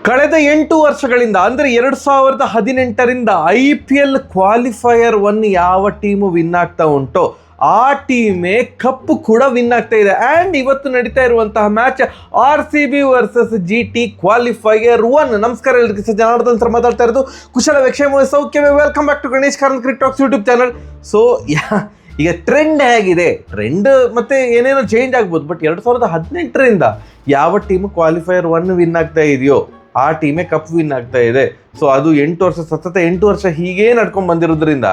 ಕಳೆದ 8 ವರ್ಷಗಳಿಂದ ಅಂದರೆ 2018ರಿಂದ IPL ಕ್ವಾಲಿಫೈಯರ್ 1 ಯಾವ ಟೀಮು ವಿನ್ ಆಗ್ತಾ ಉಂಟೋ ಆ ಟೀಮೇ ಕಪ್ಪು ಕೂಡ ವಿನ್ ಆಗ್ತಾ ಇದೆ. ಆ್ಯಂಡ್ ಇವತ್ತು ನಡೀತಾ ಇರುವಂತಹ match RCB versus GT qualifier 1. ನಮಸ್ಕಾರ ಎಲ್ರಿಗೂ, ಜನಾರ್ದನ್ ಸರ್ ಮಾತಾಡ್ತಾ ಇರೋದು. ಕುಶಲ ಕ್ಷೇಮ ಸೌಖ್ಯವೇ. Welcome back to Ganesh Karanth cricket talks YouTube channel. So ಈಗ ಟ್ರೆಂಡ್ ಹೇಗಿದೆ, ಟ್ರೆಂಡ್ ಮತ್ತೆ ಏನೇನೋ ಚೇಂಜ್ ಆಗ್ಬೋದು, ಬಟ್ 2018ರಿಂದ ಯಾವ ಟೀಮು ಕ್ವಾಲಿಫೈಯರ್ 1 ವಿನ್ ಆಗ್ತಾ ಇದೆಯೋ ಆ ಟೀಮೇ ಕಪ್ ವಿನ್ ಆಗ್ತಾ ಇದೆ. ಸೊ ಅದು 8 ವರ್ಷ ಹೀಗೇ ನಡ್ಕೊಂಡು ಬಂದಿರೋದ್ರಿಂದ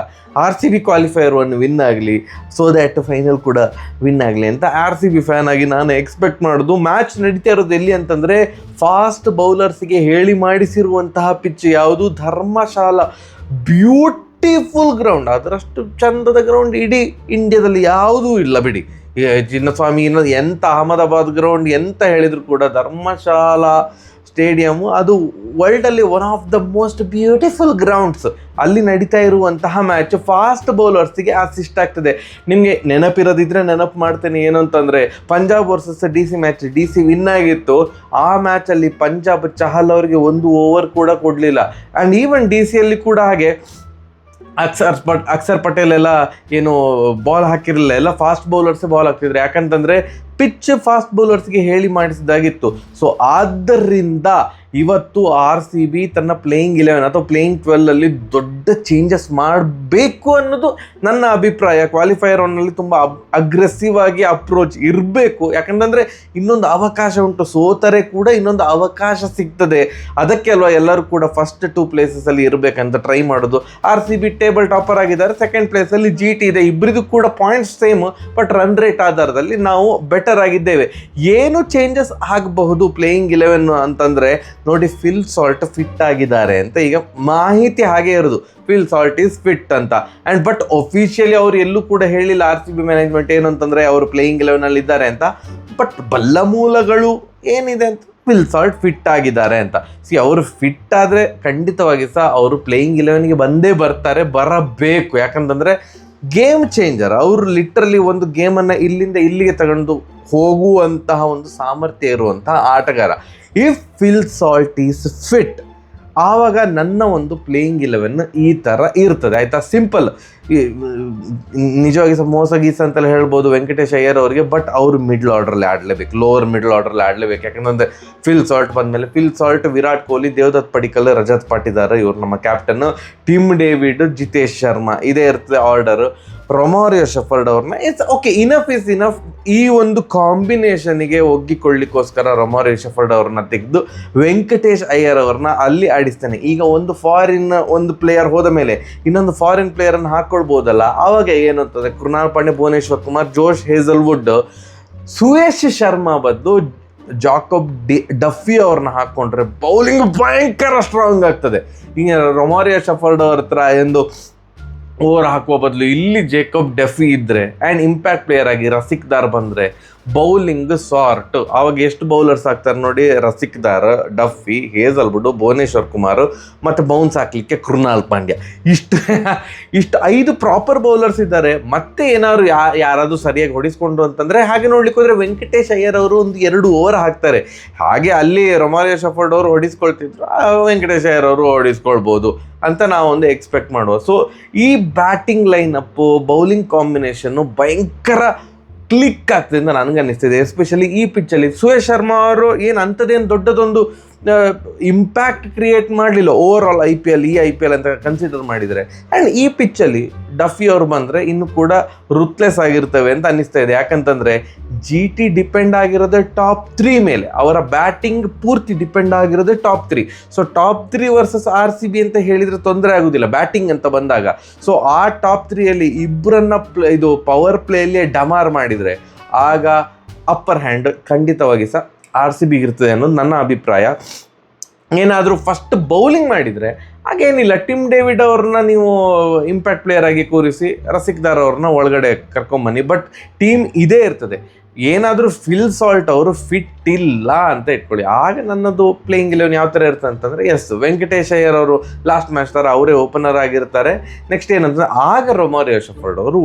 RCB ಕ್ವಾಲಿಫೈಯರ್ 1 ವಿನ್ ಆಗಲಿ, ಸೊ ದ್ಯಾಟ್ ಫೈನಲ್ ಕೂಡ ವಿನ್ ಆಗಲಿ ಅಂತ RCB ಫ್ಯಾನ್ ಆಗಿ ನಾನು ಎಕ್ಸ್ಪೆಕ್ಟ್ ಮಾಡೋದು. ಮ್ಯಾಚ್ ನಡೀತಾ ಇರೋದು ಎಲ್ಲಿ ಅಂತಂದರೆ ಫಾಸ್ಟ್ ಬೌಲರ್ಸಿಗೆ ಹೇಳಿ ಮಾಡಿಸಿರುವಂತಹ ಪಿಚ್ ಯಾವುದು, ಧರ್ಮಶಾಲಾ. ಬ್ಯೂಟಿಫುಲ್ ಗ್ರೌಂಡ್, ಅದರಷ್ಟು ಚಂದದ ಗ್ರೌಂಡ್ ಇಡೀ ಇಂಡಿಯಾದಲ್ಲಿ ಯಾವುದೂ ಇಲ್ಲ ಬಿಡಿ. ಚಿನ್ನಸ್ವಾಮಿ ಎಂಥ ಅಹಮದಾಬಾದ್ ಗ್ರೌಂಡ್ ಎಂತ ಹೇಳಿದ್ರು ಕೂಡ ಧರ್ಮಶಾಲಾ ಸ್ಟೇಡಿಯಮ್ಮು ಅದು ವರ್ಲ್ಡಲ್ಲಿ one of the most beautiful grounds. ಅಲ್ಲಿ ನಡೀತಾ ಇರುವಂತಹ ಮ್ಯಾಚ್ ಫಾಸ್ಟ್ ಬೌಲರ್ಸಿಗೆ ಅಸಿಸ್ಟ್ ಆಗ್ತದೆ. ನಿಮಗೆ ನೆನಪಿರೋದಿದ್ರೆ ನೆನಪು ಮಾಡ್ತೇನೆ, ಏನು ಅಂತಂದರೆ Punjab versus DC match, DC win ಆಗಿತ್ತು. ಆ ಮ್ಯಾಚಲ್ಲಿ ಪಂಜಾಬ್ ಚಹಲ್ ಅವರಿಗೆ 1 ಓವರ್ ಕೂಡ ಕೊಡಲಿಲ್ಲ. ಆ್ಯಂಡ್ ಈವನ್ DCಯಲ್ಲಿ ಕೂಡ ಹಾಗೆ ಅಕ್ಷರ್ ಪಟೇಲ್ ಎಲ್ಲ ಏನು ಬಾಲ್ ಹಾಕಿರಲಿಲ್ಲ, ಎಲ್ಲ ಫಾಸ್ಟ್ ಬೌಲರ್ಸೇ ಬಾಲ್ ಹಾಕ್ತಿದ್ರು. ಯಾಕಂತಂದರೆ ಪಿಚ್ ಫಾಸ್ಟ್ ಬೌಲರ್ಸ್ಗೆ ಹೇಳಿ ಮಾಡಿಸಿದಾಗಿತ್ತು. ಸೊ ಆದ್ದರಿಂದ ಇವತ್ತು RCB ತನ್ನ ಪ್ಲೇಯಿಂಗ್ 11 ಅಥವಾ ಪ್ಲೇಯಿಂಗ್ 12ಅಲ್ಲಿ ದೊಡ್ಡ ಚೇಂಜಸ್ ಮಾಡಬೇಕು ಅನ್ನೋದು ನನ್ನ ಅಭಿಪ್ರಾಯ. ಕ್ವಾಲಿಫೈಯರ್ 1ನಲ್ಲಿ ತುಂಬ ಅಗ್ರೆಸಿವ್ ಆಗಿ ಅಪ್ರೋಚ್ ಇರಬೇಕು. ಯಾಕಂತಂದರೆ ಇನ್ನೊಂದು ಅವಕಾಶ ಉಂಟು, ಸೋತರೆ ಕೂಡ ಇನ್ನೊಂದು ಅವಕಾಶ ಸಿಗ್ತದೆ. ಅದಕ್ಕೆ ಅಲ್ವಾ ಎಲ್ಲರೂ ಕೂಡ ಫಸ್ಟ್ 2 ಪ್ಲೇಸಸಲ್ಲಿ ಇರಬೇಕಂತ ಟ್ರೈ ಮಾಡೋದು. RCB ಟೇಬಲ್ ಟಾಪರ್ ಆಗಿದ್ದಾರೆ, ಸೆಕೆಂಡ್ ಪ್ಲೇಸಲ್ಲಿ GT ಇದೆ. ಇಬ್ಬರಿಗೂ ಕೂಡ points same, but run rate ಆಧಾರದಲ್ಲಿ ನಾವು ಬೆಟರ್ ಆಗಿದ್ದೇವೆ. ಏನು ಚೇಂಜಸ್ ಆಗಬಹುದು ಪ್ಲೇಯಿಂಗ್ 11 ಅಂತಂದರೆ ನೋಡಿ, ಫಿಲ್ ಸಾಲ್ಟ್ ಫಿಟ್ ಆಗಿದ್ದಾರೆ ಅಂತ ಈಗ ಮಾಹಿತಿ ಹಾಗೆ ಇರೋದು. ಫಿಲ್ ಸಾಲ್ಟ್ ಈಸ್ ಫಿಟ್ ಅಂತ. ಆ್ಯಂಡ್ ಬಟ್ ಒಫಿಷಿಯಲಿ ಅವರು ಎಲ್ಲೂ ಕೂಡ ಹೇಳಿಲ್ಲ RCB ಮ್ಯಾನೇಜ್ಮೆಂಟ್ ಏನು ಅಂತಂದರೆ ಅವರು ಪ್ಲೇಯಿಂಗ್ 11ಅಲ್ಲಿ ಇದ್ದಾರೆ ಅಂತ. ಬಟ್ ಬಲ್ಲ ಮೂಲಗಳು ಏನಿದೆ ಅಂತ ಫಿಲ್ ಸಾಲ್ಟ್ ಫಿಟ್ ಆಗಿದ್ದಾರೆ ಅಂತ. ಅವರು ಫಿಟ್ ಆದರೆ ಖಂಡಿತವಾಗಿ ಸಹ ಅವರು ಪ್ಲೇಯಿಂಗ್ 11ಗೆ ಬಂದೇ ಬರಬೇಕು. ಯಾಕಂತಂದರೆ ಗೇಮ್ ಚೇಂಜರ್ ಅವರು, ಲಿಟ್ರಲಿ ಒಂದು ಗೇಮನ್ನು ಇಲ್ಲಿಂದ ಇಲ್ಲಿಗೆ ತಗೊಂಡು ಹೋಗುವಂತಹ ಒಂದು ಸಾಮರ್ಥ್ಯ ಇರುವಂತಹ ಆಟಗಾರ. If Phil Salt is fit, ಆವಾಗ ನನ್ನ ಒಂದು ಪ್ಲೇಯಿಂಗ್ 11 ಈ ಥರ ಇರ್ತದೆ, ಆಯಿತಾ? ಸಿಂಪಲ್. ನಿಜವಾಗಿ ಮೋಸ ಗೀಸ ಅಂತೆಲ್ಲ ಹೇಳ್ಬೋದು ವೆಂಕಟೇಶ್ ಅಯ್ಯರ್ ಅವರಿಗೆ, ಬಟ್ ಅವರು ಮಿಡ್ಲ್ ಆರ್ಡ್ರಲ್ಲಿ ಆಡಲೇಬೇಕು, ಲೋವರ್ ಮಿಡ್ಲ್ ಆರ್ಡ್ರಲ್ಲಿ ಆಡಲೇಬೇಕು. ಯಾಕಂದರೆ ಫಿಲ್ ಸಾಲ್ಟ್ ಬಂದಮೇಲೆ ಫಿಲ್ ಸಾಲ್ಟ್, ವಿರಾಟ್ ಕೊಹ್ಲಿ, ದೇವದತ್ ಪಡಿಕ್ಕಲ್, ರಜತ್ ಪಾಟಿದಾರ್, ಇವರು ನಮ್ಮ captain, Tim David, Jitesh Sharma, ಇದೇ ಇರ್ತದೆ ಆರ್ಡರು. ರೊಮಾರಿಯೋ ಶೆಫರ್ಡ್ ಅವ್ರನ್ನ it's okay, enough is enough. ಈ ಒಂದು ಕಾಂಬಿನೇಷನ್ಗೆ ಒಗ್ಗಿಕೊಳ್ಳಿಕ್ಕೋಸ್ಕರ ರೊಮಾರಿಯೋ ಶೆಫರ್ಡ್ ಅವ್ರನ್ನ ತೆಗೆದು ವೆಂಕಟೇಶ್ ಅಯ್ಯರ್ ಅವ್ರನ್ನ ಅಲ್ಲಿ ಆಡಿಸ್ತಾನೆ. ಈಗ ಒಂದು ಫಾರಿನ್ ಒಂದು ಪ್ಲೇಯರ್ ಹೋದ ಮೇಲೆ ಇನ್ನೊಂದು ಫಾರಿನ್ ಪ್ಲೇಯರನ್ನು ಹಾಕ್ಕೊಳ್ಬೋದಲ್ಲ. ಆವಾಗ ಏನು ಅಂತಂದರೆ ಕೃಣಾಲ್ ಪಾಂಡ್ಯ, ಭುವನೇಶ್ವರ್ ಕುಮಾರ್, ಜೋಶ್ ಹೇಸಲ್ವುಡ್, ಸುಯೇಶ್ ಶರ್ಮಾ ಬದಲು ಜಾಕೋಬ್ ಡಫಿ ಅವ್ರನ್ನ ಹಾಕ್ಕೊಂಡ್ರೆ ಬೌಲಿಂಗ್ ಭಯಂಕರ ಸ್ಟ್ರಾಂಗ್ ಆಗ್ತದೆ. ಈಗ ರೊಮಾರಿಯೋ ಶೆಫರ್ಡ್ ಅವ್ರ ಹತ್ರ ಒಂದು ಓವರ್ ಹಾಕುವ ಬದಲು ಇಲ್ಲಿ ಜೇಕಬ್ ಡಫಿ ಇದ್ದರೆ ಆ್ಯಂಡ್ ಇಂಪ್ಯಾಕ್ಟ್ ಪ್ಲೇಯರ್ ಆಗಿ ರಸಿಕ್ದಾರ್ ಬಂದರೆ ಬೌಲಿಂಗ್ ಸಾರ್ಟ್. ಆವಾಗ ಎಷ್ಟು ಬೌಲರ್ಸ್ ಆಗ್ತಾರೆ ನೋಡಿ, ರಸಿಕ್ದಾರ್, ಡಫಿ, ಹೇಸಲ್ವುಡ್, ಭುವನೇಶ್ವರ್ ಕುಮಾರ್ ಮತ್ತು ಬೌನ್ಸ್ ಹಾಕಲಿಕ್ಕೆ ಕೃಣಾಲ್ ಪಾಂಡ್ಯ. ಇಷ್ಟು 5 ಪ್ರಾಪರ್ ಬೌಲರ್ಸ್ ಇದ್ದಾರೆ. ಮತ್ತೆ ಏನಾದ್ರು ಯಾರಾದರೂ ಸರಿಯಾಗಿ ಹೊಡಿಸ್ಕೊಂಡು ಅಂತಂದರೆ ಹಾಗೆ ನೋಡ್ಲಿಕ್ಕೆ ಹೋದರೆ ವೆಂಕಟೇಶ್ ಅಯ್ಯರ್ ಅವರು ಒಂದು 2 ಓವರ್ ಹಾಕ್ತಾರೆ. ಹಾಗೆ ಅಲ್ಲಿ ರೊಮಾರಿಯೋ ಶೆಫರ್ಡ್ ಅವರು ಹೊಡಿಸ್ಕೊಳ್ತಿದ್ರು, ವೆಂಕಟೇಶ್ ಅಯ್ಯರ್ ಅವರು ಹೊಡಿಸ್ಕೊಳ್ಬೋದು ಅಂತ ನಾವೊಂದು ಎಕ್ಸ್ಪೆಕ್ಟ್ ಮಾಡುವ. ಸೊ ಈ ಬ್ಯಾಟಿಂಗ್ ಲೈನಪ್ಪು, ಬೌಲಿಂಗ್ ಕಾಂಬಿನೇಷನ್ನು ಭಯಂಕರ ಕ್ಲಿಕ್ ಆಗ್ತದೆ ಅಂತ ನನಗನ್ನಿಸ್ತಿದೆ. ಎಸ್ಪೆಷಲಿ ಈ ಪಿಚ್ಚಲ್ಲಿ ಸುಯೇಶ್ ಶರ್ಮಾ ಅವರು ಏನು ಅಂಥದ್ದೇನು ದೊಡ್ಡದೊಂದು ಇಂಪ್ಯಾಕ್ಟ್ ಕ್ರಿಯೇಟ್ ಮಾಡಲಿಲ್ಲ ಓವರ್ ಆಲ್ IPL ಅಂತ ಕನ್ಸಿಡರ್ ಮಾಡಿದರೆ. ಆ್ಯಂಡ್ ಈ ಪಿಚ್ಚಲ್ಲಿ ಡಫಿ ಅವರು ಬಂದರೆ ಇನ್ನೂ ಕೂಡ ರುತ್ಲೆಸ್ ಆಗಿರ್ತವೆ ಅಂತ ಅನ್ನಿಸ್ತಾ ಇದೆ. ಯಾಕಂತಂದರೆ GT ಡಿಪೆಂಡ್ ಆಗಿರೋದೇ ಟಾಪ್ 3 ಮೇಲೆ, ಅವರ ಬ್ಯಾಟಿಂಗ್ ಪೂರ್ತಿ ಡಿಪೆಂಡ್ ಆಗಿರೋದೇ top 3. So top 3 versus RCB ಅಂತ ಹೇಳಿದರೆ ತೊಂದರೆ ಆಗೋದಿಲ್ಲ ಬ್ಯಾಟಿಂಗ್ ಅಂತ ಬಂದಾಗ. ಸೊ ಆ ಟಾಪ್ 3ಯಲ್ಲಿ ಇಬ್ಬರನ್ನ ಇದು ಪವರ್ ಪ್ಲೇಯಲ್ಲಿ ಡಮಾರ್ ಮಾಡಿದರೆ ಆಗ ಅಪ್ಪರ್ ಹ್ಯಾಂಡ್ ಖಂಡಿತವಾಗಿ ಸಹ RCB ಇರ್ತದೆ ಅನ್ನೋದು ನನ್ನ ಅಭಿಪ್ರಾಯ. ಏನಾದರೂ ಫಸ್ಟ್ ಬೌಲಿಂಗ್ ಮಾಡಿದರೆ ಹಾಗೇನಿಲ್ಲ, ಟಿಮ್ ಡೇವಿಡ್ ಅವ್ರನ್ನ ನೀವು ಇಂಪ್ಯಾಕ್ಟ್ ಪ್ಲೇಯರ್ ಆಗಿ ಕೂರಿಸಿ ರಸಿಕ್ದಾರ್ ಅವ್ರನ್ನ ಒಳಗಡೆ ಕರ್ಕೊಂಬನ್ನಿ, ಬಟ್ ಟೀಮ್ ಇದೇ ಇರ್ತದೆ. ಏನಾದರೂ ಫಿಲ್ ಸಾಲ್ಟ್ ಅವರು ಫಿಟ್ ಇಲ್ಲ ಅಂತ ಇಟ್ಕೊಳ್ಳಿ, ಆಗ ನನ್ನದು ಪ್ಲೇಯಿಂಗ್ 11 ಯಾವ ಥರ ಇರ್ತದೆ ಅಂತಂದರೆ, ಎಸ್ ವೆಂಕಟೇಶ್ ಅಯ್ಯರ್ ಅವರು ಲಾಸ್ಟ್ ಮ್ಯಾಚ್ ಥರ ಅವರೇ ಓಪನರ್ ಆಗಿರ್ತಾರೆ. ನೆಕ್ಸ್ಟ್ ಏನಂತಂದರೆ ಆಗ ರೊಮಾರಿಯೋ ಶೆಫರ್ಡ್ ಅವರು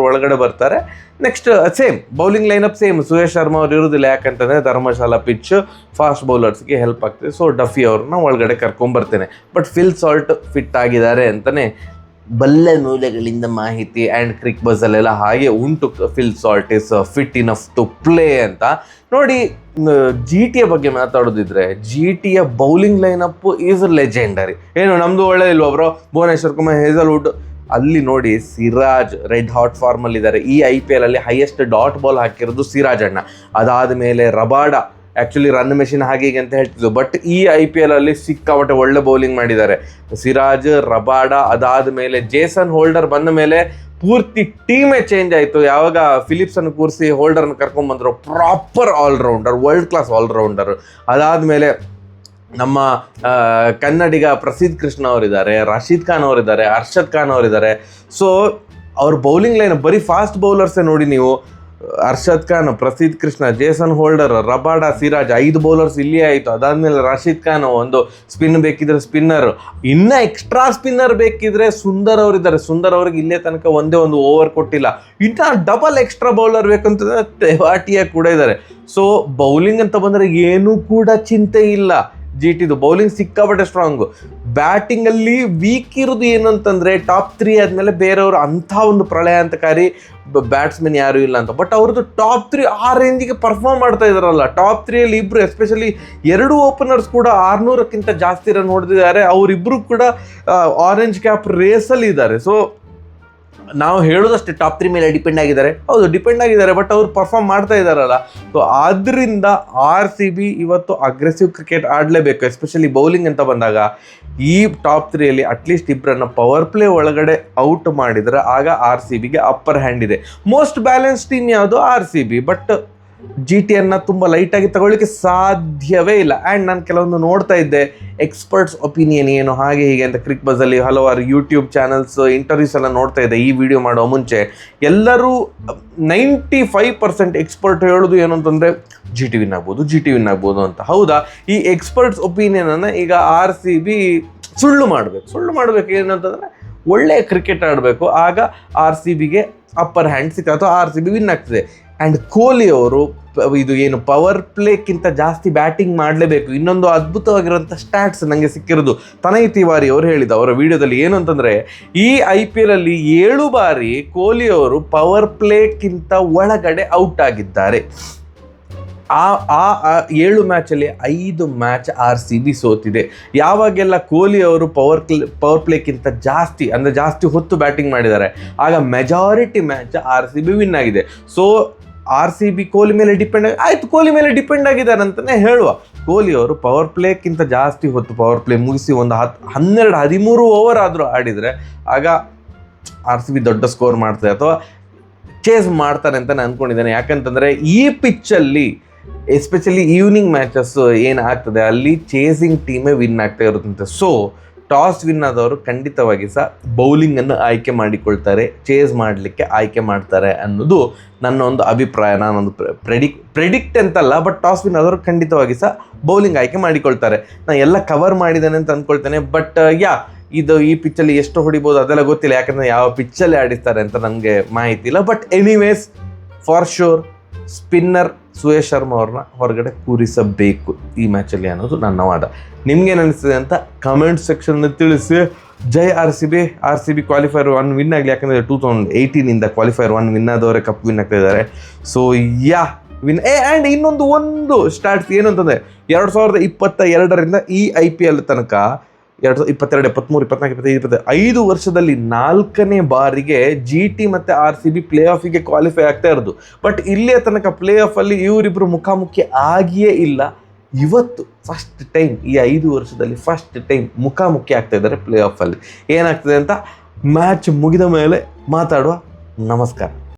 ಒಳಗಡೆ ಬರ್ತಾರೆ. Next same bowling lineup same, Suyesh Sharma ಅವ್ರು ಇರೋದಿಲ್ಲ, ಯಾಕಂತಂದರೆ ಧರ್ಮಶಾಲಾ ಪಿಚ್ ಫಾಸ್ಟ್ ಬೌಲರ್ಸ್ಗೆ ಹೆಲ್ಪ್ ಆಗ್ತದೆ. ಸೊ ಡಫಿ ಅವ್ರನ್ನ ಒಳಗಡೆ ಕರ್ಕೊಂಬರ್ತೇನೆ. ಬಟ್ ಫಿಲ್ ಸಾಲ್ಟ್ ಫಿಟ್ ಆಗಿದ್ದಾರೆ ಅಂತಲೇ ಬಲ್ಲ ಮೂಲಗಳಿಂದ ಮಾಹಿತಿ ಆ್ಯಂಡ್ ಕ್ರಿಕ್ ಬಸ್ಸಲ್ಲೆಲ್ಲ ಹಾಗೆ ಉಂಟು. Phil Salt is fit enough to play ಅಂತ ನೋಡಿ. ಜಿ ಟಿಯ ಬಗ್ಗೆ ಮಾತಾಡೋದಿದ್ರೆ, ಜಿ ಟಿಯ ಬೌಲಿಂಗ್ ಲೈನಪ್ ಈಸ್ ಲೆಜೆಂಡರಿ. ಏನು ನಮ್ಮದು ಒಳ್ಳೆದಿಲ್ವ ಬ್ರೋ, ಭುವನೇಶ್ವರ್ ಕುಮಾರ್, ಹೇಜಲ್ವುಡ್, ಅಲ್ಲಿ ನೋಡಿ ಸಿರಾಜ್ ರೆಡ್ ಹಾಟ್ ಫಾರ್ಮಲ್ಲಿದ್ದಾರೆ. ಈ IPL ಅಲ್ಲಿ ಹೈಯೆಸ್ಟ್ ಡಾಟ್ ಬಾಲ್ ಹಾಕಿರೋದು ಸಿರಾಜ್ ಅಣ್ಣ. ಅದಾದ ಮೇಲೆ ರಬಾಡಾ, ಆ್ಯಕ್ಚುಲಿ ರನ್ ಮೆಷಿನ್ ಹಾಗೆ ಅಂತ ಹೇಳ್ತಿದ್ರು, ಬಟ್ ಈ IPL ಅಲ್ಲಿ ಸಿಕ್ಕಾಪಟ್ಟೆ ಒಳ್ಳೆ ಬೌಲಿಂಗ್ ಮಾಡಿದ್ದಾರೆ ಸಿರಾಜ್, ರಬಾಡಾ. ಅದಾದ ಮೇಲೆ ಜೇಸನ್ ಹೋಲ್ಡರ್ ಬಂದ ಮೇಲೆ ಪೂರ್ತಿ ಟೀಮೇ ಚೇಂಜ್ ಆಯಿತು. ಯಾವಾಗ ಫಿಲಿಪ್ಸನ್ನು ಕೂರಿಸಿ ಹೋಲ್ಡರ್ನ ಕರ್ಕೊಂಡ್ಬಂದರು, proper all-rounder, world class all-rounder. ಅದಾದಮೇಲೆ ನಮ್ಮ ಕನ್ನಡಿಗ ಪ್ರಸಿದ್ಧ ಕೃಷ್ಣ ಅವರಿದ್ದಾರೆ, ರಶೀದ್ ಖಾನ್ ಅವರಿದ್ದಾರೆ, ಅರ್ಷದ್ ಖಾನ್ ಅವರಿದ್ದಾರೆ. ಸೊ ಅವ್ರ ಬೌಲಿಂಗ್ ಲೈನ್ ಬರೀ ಫಾಸ್ಟ್ ಬೌಲರ್ಸೇ ನೋಡಿ ನೀವು. ಅರ್ಷದ್ ಖಾನ್, ಪ್ರಸಿದ್ಧ Krishna, Jason holder, Rabada, Siraj, 5 bowlers ಇಲ್ಲಿಯೇ ಆಯಿತು. ಅದಾದಮೇಲೆ ರಶೀದ್ ಖಾನ್ ಒಂದು ಸ್ಪಿನ್ ಬೇಕಿದ್ರೆ ಸ್ಪಿನ್ನರ್, ಇನ್ನೂ ಎಕ್ಸ್ಟ್ರಾ ಸ್ಪಿನ್ನರ್ ಬೇಕಿದ್ರೆ ಸುಂದರ್ ಅವರಿದ್ದಾರೆ. ಸುಂದರ್ ಅವ್ರಿಗೆ ಇಲ್ಲೇ ತನಕ ಒಂದೇ ಒಂದು ಓವರ್ ಕೊಟ್ಟಿಲ್ಲ. ಇನ್ನು ಡಬಲ್ ಎಕ್ಸ್ಟ್ರಾ ಬೌಲರ್ ಬೇಕಂತಂದರೆ ತೆವಾಟಿಯ ಕೂಡ ಇದ್ದಾರೆ. ಸೊ ಬೌಲಿಂಗ್ ಅಂತ ಬಂದರೆ ಏನೂ ಕೂಡ ಚಿಂತೆ ಇಲ್ಲ. ಜಿ ಟಿದು ಬೌಲಿಂಗ್ ಸಿಕ್ಕಾಪಟ್ಟೆ ಸ್ಟ್ರಾಂಗು. ಬ್ಯಾಟಿಂಗಲ್ಲಿ ವೀಕ್ ಇರೋದು ಏನು ಅಂತಂದರೆ, ಟಾಪ್ 3 ಆದಮೇಲೆ ಬೇರೆಯವರು ಅಂಥ ಒಂದು ಪ್ರಳಯಾಂತಕಾರಿ ಬ್ಯಾಟ್ಸ್ಮನ್ ಯಾರೂ ಇಲ್ಲ ಅಂತ. ಬಟ್ ಅವ್ರದ್ದು ಟಾಪ್ 3 ಆ ರೇಂಜಿಗೆ ಪರ್ಫಾರ್ಮ್ ಮಾಡ್ತಾ ಇದ್ದಾರಲ್ಲ. ಟಾಪ್ 3ಅಲ್ಲಿ ಇಬ್ಬರು, ಎಸ್ಪೆಷಲಿ 2 ಓಪನರ್ಸ್ ಕೂಡ 600ಕ್ಕಿಂತ ಜಾಸ್ತಿ ರನ್ ಹೊಡೆದಿದ್ದಾರೆ. ಅವರಿಬ್ಬರು ಕೂಡ ಆರೆಂಜ್ ಕ್ಯಾಪ್ ರೇಸಲ್ಲಿ ಇದ್ದಾರೆ. ಸೊ ನಾವು ಹೇಳೋದಷ್ಟೇ ಟಾಪ್ 3 ಮೇಲೆ ಡಿಪೆಂಡ್ ಆಗಿದ್ದಾರೆ, ಹೌದು ಡಿಪೆಂಡ್ ಆಗಿದ್ದಾರೆ, ಬಟ್ ಅವ್ರು ಪರ್ಫಾರ್ಮ್ ಮಾಡ್ತಾ ಇದ್ದಾರಲ್ಲ. ಸೊ ಆದ್ದರಿಂದ RCB ಇವತ್ತು ಅಗ್ರೆಸಿವ್ ಕ್ರಿಕೆಟ್ ಆಡಲೇಬೇಕು, ಎಸ್ಪೆಷಲಿ ಬೌಲಿಂಗ್ ಅಂತ ಬಂದಾಗ. ಈ ಟಾಪ್ 3ಅಲ್ಲಿ ಅಟ್ಲೀಸ್ಟ್ ಇಬ್ಬರನ್ನ ಪವರ್ ಪ್ಲೇ ಒಳಗಡೆ ಔಟ್ ಮಾಡಿದರೆ ಆಗ RCBಗೆ ಅಪ್ಪರ್ ಹ್ಯಾಂಡ್ ಇದೆ. ಮೋಸ್ಟ್ ಬ್ಯಾಲೆನ್ಸ್ ಟೀಮ್ ಯಾವುದು RCB. ಬಟ್ ಜಿ ಟಿಯನ್ನು ತುಂಬ ಲೈಟಾಗಿ ತಗೊಳ್ಳಿಕ್ಕೆ ಸಾಧ್ಯವೇ ಇಲ್ಲ. ಆ್ಯಂಡ್ ನಾನು ಕೆಲವೊಂದು ನೋಡ್ತಾ ಇದ್ದೆ, ಎಕ್ಸ್ಪರ್ಟ್ಸ್ ಒಪಿನಿಯನ್ ಏನು ಹಾಗೆ ಹೀಗೆ ಅಂತ ಕ್ರಿಕ್ ಬಸ್ಸಲ್ಲಿ ಹಲವಾರು ಯೂಟ್ಯೂಬ್ ಚಾನಲ್ಸ್ ಇಂಟರ್ವ್ಯೂಸ್ ಎಲ್ಲ ನೋಡ್ತಾ ಇದ್ದೆ ಈ ವಿಡಿಯೋ ಮಾಡೋ ಮುಂಚೆ. ಎಲ್ಲರೂ 95% ಎಕ್ಸ್ಪರ್ಟ್ ಹೇಳೋದು ಏನು ಅಂತಂದರೆ ಜಿ ಟಿ ವಿನ್ ಆಗ್ಬೋದು ಅಂತ. ಹೌದಾ, ಈ ಎಕ್ಸ್ಪರ್ಟ್ಸ್ ಒಪಿನಿಯನನ್ನು ಈಗ RCB ಸುಳ್ಳು ಮಾಡಬೇಕು ಏನಂತಂದರೆ ಒಳ್ಳೆಯ ಕ್ರಿಕೆಟ್ ಆಡಬೇಕು, ಆಗ RCBಗೆ ಅಪ್ಪರ್ ಹ್ಯಾಂಡ್ ಸಿಗ್ತದೆ ಅಥವಾ RCB ವಿನ್ ಆಗ್ತದೆ. ಆ್ಯಂಡ್ ಕೊಹ್ಲಿ ಅವರು ಇದು ಏನು ಪವರ್ ಪ್ಲೇಕ್ಕಿಂತ ಜಾಸ್ತಿ ಬ್ಯಾಟಿಂಗ್ ಮಾಡಲೇಬೇಕು. ಇನ್ನೊಂದು ಅದ್ಭುತವಾಗಿರುವಂಥ ಸ್ಟ್ಯಾಟ್ಸ್ ನನಗೆ ಸಿಕ್ಕಿರೋದು ತನಯ್ ತಿವಾರಿ ಅವರು ಹೇಳಿದ ಅವರ ವಿಡಿಯೋದಲ್ಲಿ ಏನು ಅಂತಂದರೆ, ಈ IPL ಅಲ್ಲಿ 7 ಬಾರಿ ಕೊಹ್ಲಿ ಅವರು ಪವರ್ ಪ್ಲೇಕ್ಕಿಂತ ಒಳಗಡೆ ಔಟ್ ಆಗಿದ್ದಾರೆ. ಆ 7 ಮ್ಯಾಚಲ್ಲಿ 5 ಮ್ಯಾಚ್ RCB ಸೋತಿದೆ. ಯಾವಾಗೆಲ್ಲ ಕೊಹ್ಲಿ ಅವರು ಪವರ್ ಪ್ಲೇಕ್ಕಿಂತ ಜಾಸ್ತಿ ಅಂದರೆ ಜಾಸ್ತಿ ಹೊತ್ತು ಬ್ಯಾಟಿಂಗ್ ಮಾಡಿದ್ದಾರೆ, ಆಗ ಮೆಜಾರಿಟಿ ಮ್ಯಾಚ್ RCB ವಿನ್ ಆಗಿದೆ. ಸೊ RCB ಕೊಹ್ಲಿ ಮೇಲೆ ಡಿಪೆಂಡ್ ಆಯಿತು, ಕೊಹ್ಲಿ ಮೇಲೆ ಡಿಪೆಂಡ್ ಆಗಿದ್ದಾರೆ ಅಂತಲೇ ಹೇಳುವ. ಕೊಹ್ಲಿ ಅವರು ಪವರ್ ಪ್ಲೇಕ್ಕಿಂತ ಜಾಸ್ತಿ ಹೊತ್ತು ಪವರ್ ಪ್ಲೇ ಮುಗಿಸಿ ಒಂದು 12-13 ಓವರ್ ಆದರೂ ಆಡಿದರೆ ಆಗ RCB ದೊಡ್ಡ ಸ್ಕೋರ್ ಮಾಡ್ತಾರೆ ಅಥವಾ ಚೇಸ್ ಮಾಡ್ತಾರೆ ಅಂತ ನಾನು ಅಂದ್ಕೊಂಡಿದ್ದೇನೆ. ಯಾಕಂತಂದರೆ ಈ ಪಿಚ್ಚಲ್ಲಿ ಎಸ್ಪೆಷಲಿ ಈವ್ನಿಂಗ್ ಮ್ಯಾಚಸ್ ಏನಾಗ್ತದೆ ಅಲ್ಲಿ ಚೇಸಿಂಗ್ ಟೀಮೇ ವಿನ್ ಆಗ್ತಾ ಇರುತ್ತಂತೆ. ಸೊ ಟಾಸ್ ವಿನ್ ಆದವರು ಖಂಡಿತವಾಗಿ ಸಹ ಬೌಲಿಂಗನ್ನು ಆಯ್ಕೆ ಮಾಡಿಕೊಳ್ತಾರೆ, ಚೇಸ್ ಮಾಡಲಿಕ್ಕೆ ಆಯ್ಕೆ ಮಾಡ್ತಾರೆ ಅನ್ನೋದು ನನ್ನ ಒಂದು ಅಭಿಪ್ರಾಯ. ನಾನೊಂದು ಪ್ರೆಡಿಕ್ಟ್ ಅಂತಲ್ಲ, ಬಟ್ ಟಾಸ್ ವಿನ್ ಆದವರು ಖಂಡಿತವಾಗಿ ಸಹ ಬೌಲಿಂಗ್ ಆಯ್ಕೆ ಮಾಡಿಕೊಳ್ತಾರೆ. ನಾನು ಎಲ್ಲ ಕವರ್ ಮಾಡಿದ್ದೇನೆ ಅಂತ ಅಂದ್ಕೊಳ್ತೇನೆ. ಬಟ್ ಈ ಪಿಚ್ಚಲ್ಲಿ ಎಷ್ಟು ಹೊಡಿಬೋದು ಅದೆಲ್ಲ ಗೊತ್ತಿಲ್ಲ, ಯಾಕಂದರೆ ಯಾವ ಪಿಚ್ಚಲ್ಲಿ ಆಡಿಸ್ತಾರೆ ಅಂತ ನನಗೆ ಮಾಹಿತಿ ಇಲ್ಲ. But anyways for sure spinner Suyesh Sharma ಅವ್ರನ್ನ ಹೊರಗಡೆ ಕೂರಿಸಬೇಕು ಈ ಮ್ಯಾಚಲ್ಲಿ ಅನ್ನೋದು ನನ್ನ ವಾದ. ನಿಮ್ಗೇನು ಅನಿಸ್ತದೆ ಅಂತ ಕಮೆಂಟ್ ಸೆಕ್ಷನ್ನಲ್ಲಿ ತಿಳಿಸಿ. ಜೈ RCB ಕ್ವಾಲಿಫೈರ್ 1 ವಿನ್ ಆಗಲಿ. ಯಾಕಂದರೆ 2018 ಕ್ವಾಲಿಫೈರ್ 1 ವಿನ್ ಆದವರೇ ಕಪ್ ವಿನ್ ಆಗ್ತಾ ಇದ್ದಾರೆ. So win. ಆ್ಯಂಡ್ ಇನ್ನೊಂದು ಸ್ಟಾರ್ಟ್ಸ್ ಏನು ಅಂತಂದರೆ 2022ರಿಂದ ಈ IPL ತನಕ 2022, 23, 24, 25, 25 ವರ್ಷದಲ್ಲಿ 4ನೇ ಬಾರಿಗೆ ಜಿ ಟಿ ಮತ್ತು RCB ಪ್ಲೇ ಆಫಿಗೆ ಕ್ವಾಲಿಫೈ ಆಗ್ತಾ ಇರೋದು. ಬಟ್ ಇಲ್ಲಿಯ ತನಕ ಪ್ಲೇ ಆಫಲ್ಲಿ ಇವರಿಬ್ಬರು ಮುಖಾಮುಖಿ ಆಗಿಯೇ ಇಲ್ಲ. ಇವತ್ತು ಫಸ್ಟ್ ಟೈಮ್ ಈ 5 ವರ್ಷದಲ್ಲಿ ಫಸ್ಟ್ ಟೈಮ್ ಮುಖಾಮುಖಿ ಆಗ್ತಾ ಇದ್ದಾರೆ ಪ್ಲೇ ಆಫಲ್ಲಿ. ಏನಾಗ್ತದೆ ಅಂತ ಮ್ಯಾಚ್ ಮುಗಿದ ಮೇಲೆ ಮಾತಾಡುವ. ನಮಸ್ಕಾರ.